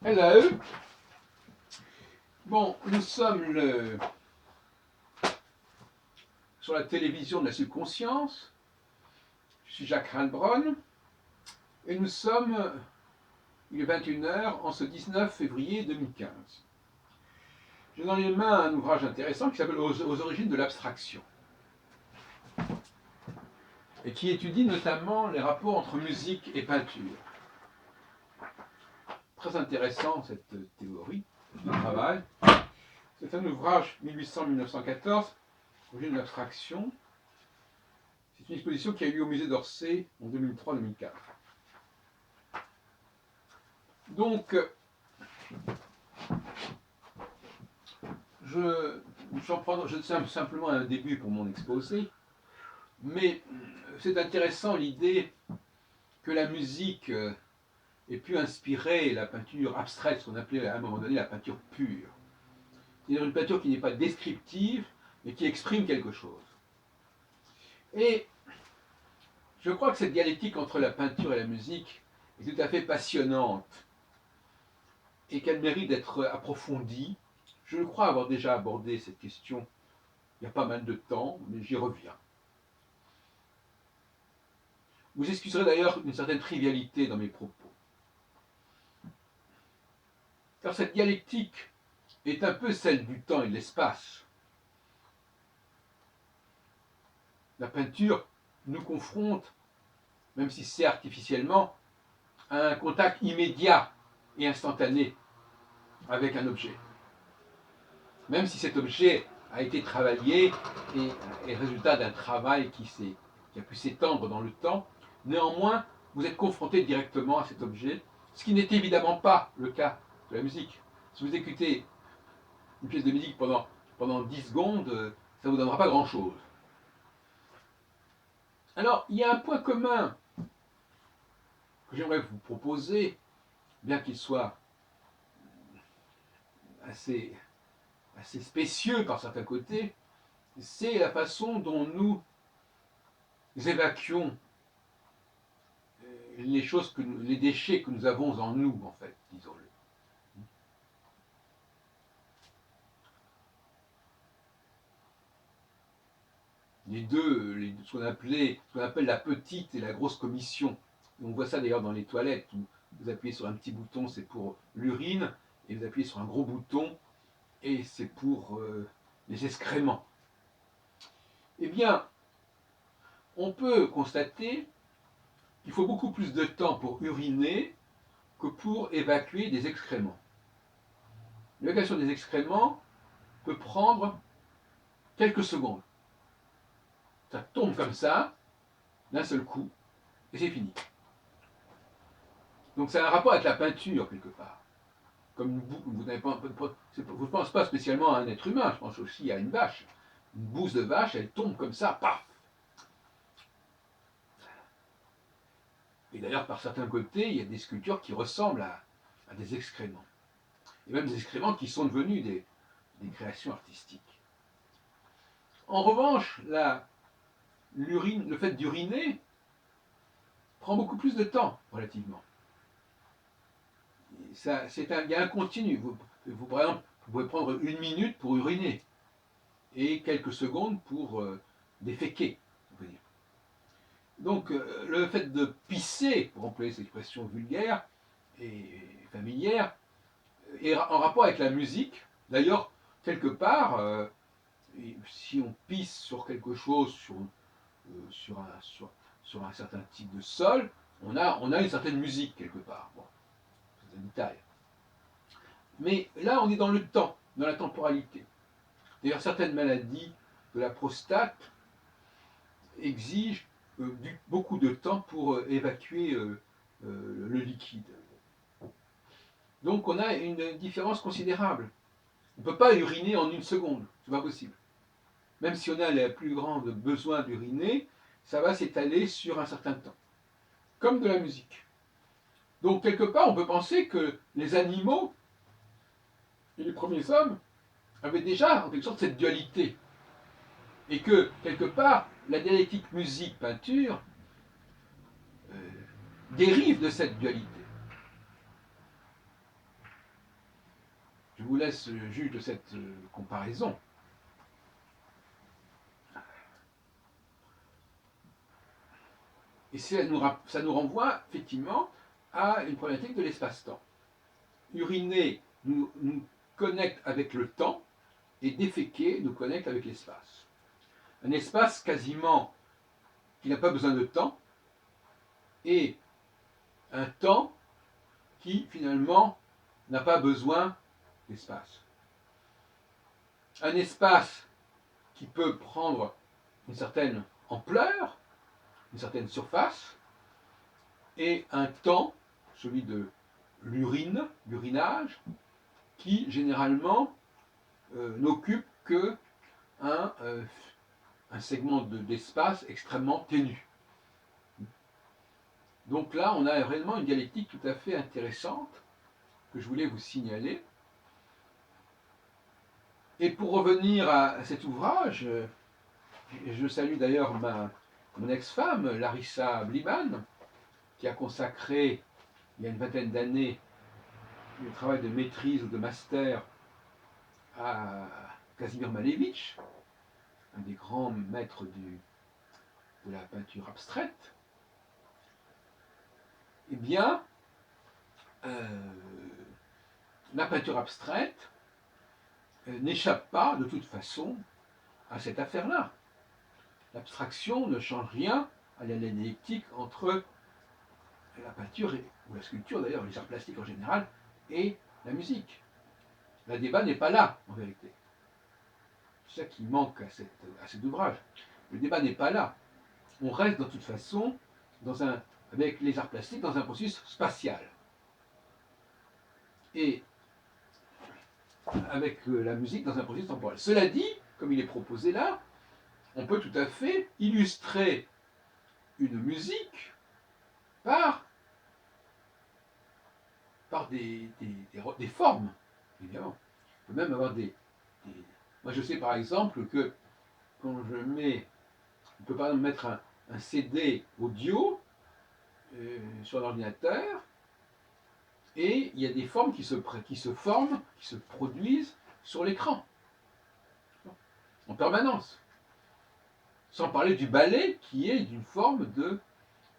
Hello. Bon, nous sommes sur la télévision de la subconscience. Je suis Jacques Heilbronn et nous sommes, il est 21h, en ce 19 février 2015. J'ai dans les mains un ouvrage intéressant qui s'appelle Aux origines de l'abstraction et qui étudie notamment les rapports entre musique et peinture. Très intéressant cette théorie de travail. C'est un ouvrage 1800-1914, Origines de l'abstraction. C'est une exposition qui a eu lieu au musée d'Orsay en 2003-2004. Donc, j'en prends simplement un début pour mon exposé, mais c'est intéressant l'idée que la musique ait pu inspirer la peinture abstraite, ce qu'on appelait à un moment donné la peinture pure. C'est-à-dire une peinture qui n'est pas descriptive, mais qui exprime quelque chose. Et je crois que cette dialectique entre la peinture et la musique est tout à fait passionnante et qu'elle mérite d'être approfondie. Je crois avoir déjà abordé cette question il y a pas mal de temps, mais j'y reviens. Vous excuserez d'ailleurs une certaine trivialité dans mes propos. Car cette dialectique est un peu celle du temps et de l'espace. La peinture nous confronte, même si c'est artificiellement, à un contact immédiat et instantané avec un objet. Même si cet objet a été travaillé et est résultat d'un travail qui a pu s'étendre dans le temps, néanmoins, vous êtes confronté directement à cet objet, ce qui n'est évidemment pas le cas de la musique. Si vous écoutez une pièce de musique pendant 10 secondes, ça ne vous donnera pas grand-chose. Alors, il y a un point commun que j'aimerais vous proposer, bien qu'il soit assez spécieux par certains côtés, c'est la façon dont nous évacuons les déchets que nous avons en nous, en fait, disons-le. Ce qu'on appelle la petite et la grosse commission. On voit ça d'ailleurs dans les toilettes, où vous appuyez sur un petit bouton, c'est pour l'urine, et vous appuyez sur un gros bouton, et c'est pour les excréments. Eh bien, on peut constater qu'il faut beaucoup plus de temps pour uriner que pour évacuer des excréments. L'évacuation des excréments peut prendre quelques secondes. Ça tombe comme ça, d'un seul coup, et c'est fini. Donc ça a un rapport avec la peinture, quelque part. Comme vous n'avez pas, je ne pense pas spécialement à un être humain, je pense aussi à une vache. Une bouse de vache, elle tombe comme ça, paf. Et d'ailleurs, par certains côtés, il y a des sculptures qui ressemblent à des excréments. Et même des excréments qui sont devenus des créations artistiques. En revanche, le fait d'uriner prend beaucoup plus de temps, relativement. Il y a un continu. Par exemple, vous pouvez prendre 1 minute pour uriner et quelques secondes pour déféquer, on peut dire. Donc, le fait de pisser, pour employer cette expression vulgaire et familière, est en rapport avec la musique. D'ailleurs, quelque part, si on pisse sur quelque chose, sur un certain type de sol, on a une certaine musique quelque part. Bon, c'est un détail. Mais là, on est dans le temps, dans la temporalité. D'ailleurs, certaines maladies de la prostate exigent beaucoup de temps pour évacuer le liquide. Donc, on a une différence considérable. On ne peut pas uriner en 1 seconde, c'est pas possible. Même si on a les plus grands besoins d'uriner, ça va s'étaler sur un certain temps. Comme de la musique. Donc, quelque part, on peut penser que les animaux et les premiers hommes avaient déjà, en quelque sorte, cette dualité. Et que, quelque part, la dialectique musique-peinture dérive de cette dualité. Je vous laisse juge de cette comparaison. Et ça nous renvoie effectivement à une problématique de l'espace-temps. Uriner nous connecte avec le temps, et déféquer nous connecte avec l'espace. Un espace quasiment qui n'a pas besoin de temps, et un temps qui finalement n'a pas besoin d'espace. Un espace qui peut prendre une certaine ampleur, une certaine surface, et un temps, celui de l'urinage, qui généralement n'occupe que un segment d'espace extrêmement ténu. Donc là, on a réellement une dialectique tout à fait intéressante que je voulais vous signaler. Et pour revenir à cet ouvrage, je salue d'ailleurs mon ex-femme, Larissa Bliman, qui a consacré, il y a une vingtaine d'années, le travail de maîtrise ou de master à Kazimir Malevich, un des grands maîtres de la peinture abstraite. Eh bien, la peinture abstraite n'échappe pas de toute façon à cette affaire-là. L'abstraction ne change rien à la dialectique entre la peinture, ou la sculpture d'ailleurs, les arts plastiques en général, et la musique. Le débat n'est pas là, en vérité. C'est ça qui manque à cet ouvrage. Le débat n'est pas là. On reste de toute façon, avec les arts plastiques, dans un processus spatial. Et avec la musique dans un processus temporel. Cela dit, comme il est proposé là, on peut tout à fait illustrer une musique par des formes, évidemment. On peut même avoir Moi, je sais par exemple que quand on peut par exemple mettre un CD audio sur l'ordinateur, et il y a des formes qui se forment, qui se produisent sur l'écran, en permanence. Sans parler du ballet, qui est une forme de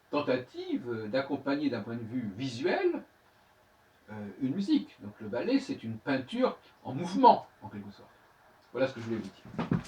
tentative d'accompagner d'un point de vue visuel une musique. Donc le ballet, c'est une peinture en mouvement, en quelque sorte. Voilà ce que je voulais vous dire.